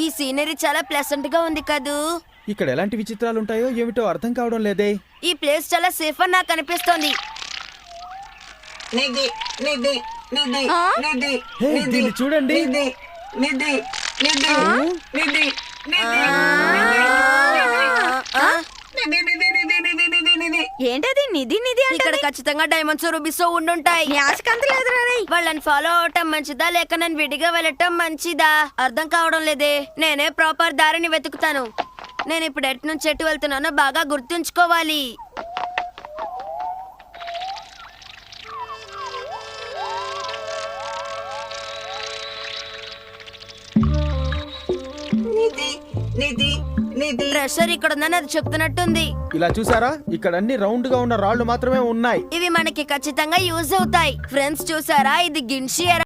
ఈ సీనరీ చాలా ప్లెసెంట్ గా ఉంది కదూ. ఇక్కడ ఎలాంటి విచిత్రాలు ఉంటాయో ఏమిటో అర్థం కావడం లేదే. ఈ ప్లేస్ చాలా సేఫ్ అని నాకు అనిపిస్తోంది. నిధి నిధి నిధి ఆ? నిధి హే, నిధి దీన్ని చూడండి. నిధి నిధి నిధి నిధి నిధి ఆ? నిధి నిధి నిధి నిధి నిధి నిధి. ఏంటది నిధి నిధి ఇక్కడ ఖచ్చితంగా డైమండ్స్ రూబీస్ ఉండుంటాయి. వాళ్ళని ఫాలో అవటం మంచిదా లేక నేను విడిగా వెళ్ళటం మంచిదా అర్థం కావడం లేదే. నేనే ప్రాపర్ దారిని వెతుకుతాను. నేను ఇప్పుడు ఎటు నుంచి ఎటు వెళ్తున్నానో బాగా గుర్తుంచుకోవాలి. నిధి నిధి నిధి. ట్రెషర్ ఇక్కడ ఉందని అది చెప్తున్నట్టుంది. ఇలా చూసారా, ఇక్కడ అన్ని రౌండ్ గా ఉన్న రాళ్లు మాత్రమే ఉన్నాయి. ఇవి మనకి ఖచ్చితంగా యూజ్ అవుతాయి. ఫ్రెండ్స్ చూసారా, ఇది గిన్షియర్